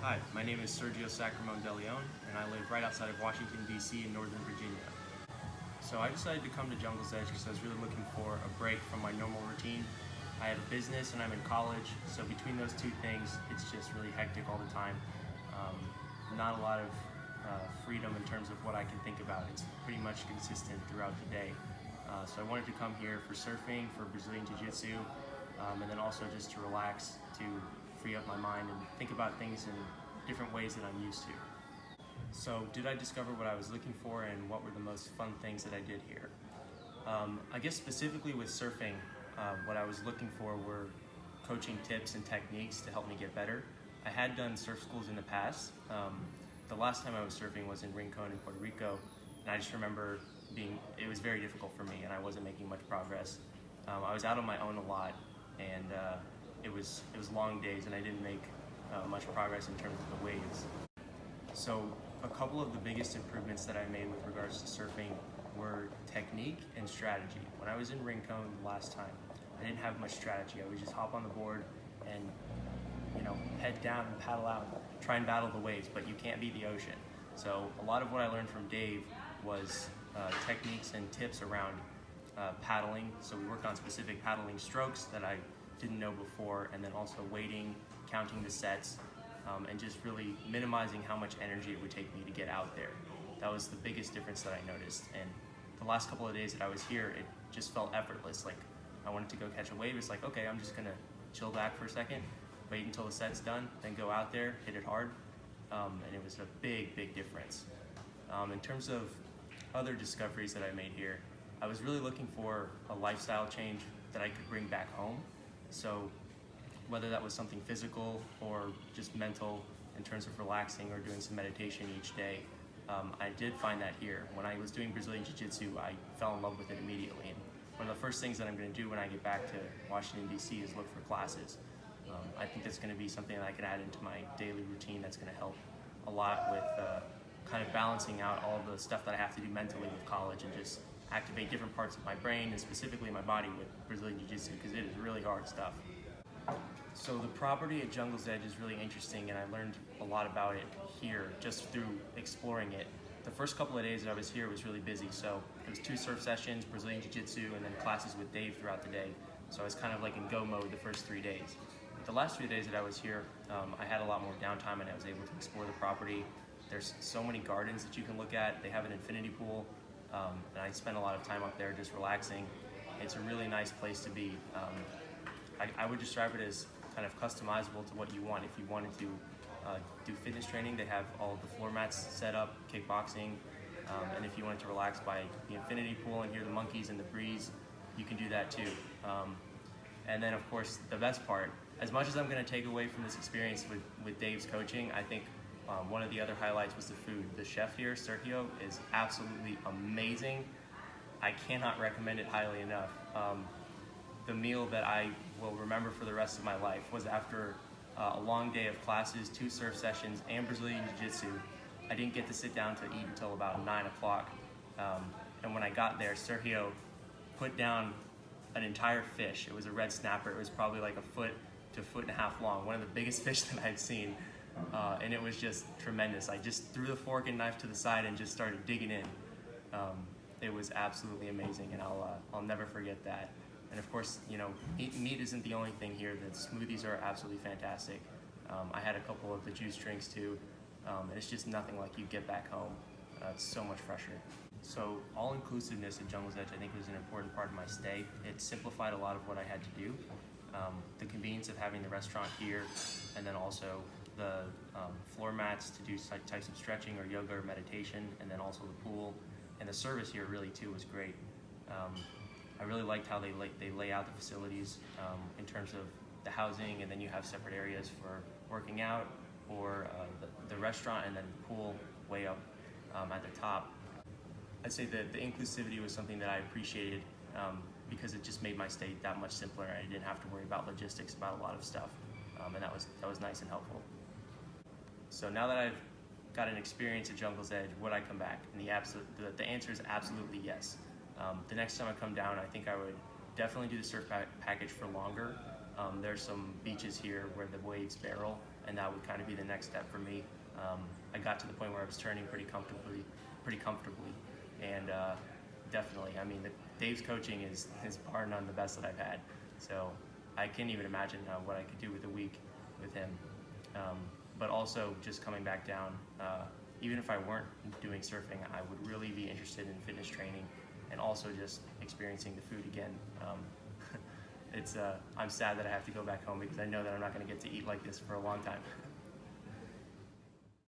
Hi, my name is Sergio Sacramone De Leon, and I live right outside of Washington, D.C. in Northern Virginia. So I decided to come to Jungle's Edge because I was really looking for a break from my normal routine. I have a business and I'm in college, so between those two things, it's just really hectic all the time. Not a lot of freedom in terms of what I can think about. It's pretty much consistent throughout the day. So I wanted to come here for surfing, for Brazilian Jiu Jitsu, and then also just to relax, to free up my mind and think about things in different ways that I'm used to. So did I discover what I was looking for and what were the most fun things that I did here? I guess specifically with surfing, what I was looking for were coaching tips and techniques to help me get better. I had done surf schools in the past. The last time I was surfing was in Rincon in Puerto Rico, and I just remember it was very difficult for me and I wasn't making much progress. I was out on my own a lot, and it was long days and I didn't make much progress in terms of the waves. So a couple of the biggest improvements that I made with regards to surfing were technique and strategy. When I was in Rincon last time, I didn't have much strategy. I would just hop on the board and head down and paddle out, try and battle the waves, but you can't beat the ocean. So a lot of what I learned from Dave was techniques and tips around paddling. So we worked on specific paddling strokes that I didn't know before, and then also weighting, counting the sets, and just really minimizing how much energy it would take me to get out there. That was the biggest difference that I noticed. And the last couple of days that I was here, it just felt effortless. Like I wanted to go catch a wave. It's like, okay, I'm just gonna chill back for a second, wait until the set's done, then go out there, hit it hard. And it was a big, big difference. In terms of other discoveries that I made here, I was really looking for a lifestyle change that I could bring back home. So whether that was something physical or just mental in terms of relaxing or doing some meditation each day, I did find that here. When I was doing Brazilian Jiu Jitsu, I fell in love with it immediately. And one of the first things that I'm going to do when I get back to Washington, D.C. is look for classes. I think that's going to be something that I can add into my daily routine that's going to help a lot with kind of balancing out all the stuff that I have to do mentally with college and just activate different parts of my brain and specifically my body with Brazilian Jiu Jitsu, because it is really hard stuff. So the property at Jungle's Edge is really interesting, and I learned a lot about it here just through exploring it. The first couple of days that I was here was really busy, so it was 2 surf sessions, Brazilian Jiu Jitsu, and then classes with Dave throughout the day. So I was kind of like in go mode the first 3 days. The last 3 days that I was here, I had a lot more downtime and I was able to explore the property. There's so many gardens that you can look at. They have an infinity pool, and I spent a lot of time up there just relaxing. It's a really nice place to be. I would describe it as kind of customizable to what you want. If you wanted to do fitness training, they have all of the floor mats set up, kickboxing, and if you wanted to relax by the infinity pool and hear the monkeys and the breeze, you can do that too. And then of course, the best part, as much as I'm going to take away from this experience with Dave's coaching, I think one of the other highlights was the food. The chef here, Sergio, is absolutely amazing. I cannot recommend it highly enough. The meal that I will remember for the rest of my life was after a long day of classes, 2 surf sessions, and Brazilian Jiu Jitsu. I didn't get to sit down to eat until about 9 o'clock. And when I got there, Sergio put down an entire fish. It was a red snapper. It was probably like 1 foot to 1.5 foot long, one of the biggest fish that I've seen. And it was just tremendous. I just threw the fork and knife to the side and just started digging in. It was absolutely amazing, and I'll never forget that. And of course, meat isn't the only thing here. The smoothies are absolutely fantastic. I had a couple of the juice drinks too, and it's just nothing like you get back home. It's so much fresher. So all-inclusiveness at Jungle's Edge, I think, was an important part of my stay. It simplified a lot of what I had to do. The convenience of having the restaurant here, and then also the floor mats to do types of stretching or yoga or meditation, and then also the pool. And the service here really too was great. I really liked how they lay out the facilities in terms of the housing, and then you have separate areas for working out, or the restaurant, and then the pool way up at the top. I'd say that the inclusivity was something that I appreciated because it just made my stay that much simpler. I didn't have to worry about logistics, about a lot of stuff, and that was nice and helpful. So now that I've got an experience at Jungle's Edge, would I come back? And the answer is absolutely yes. The next time I come down, I think I would definitely do the surf package for longer. There's some beaches here where the waves barrel, and that would kind of be the next step for me. I got to the point where I was turning pretty comfortably, and definitely, I mean, Dave's coaching is bar none the best that I've had. So I can't even imagine what I could do with a week with him. But also just coming back down, even if I weren't doing surfing, I would really be interested in fitness training and also just experiencing the food again. I'm sad that I have to go back home because I know that I'm not going to get to eat like this for a long time.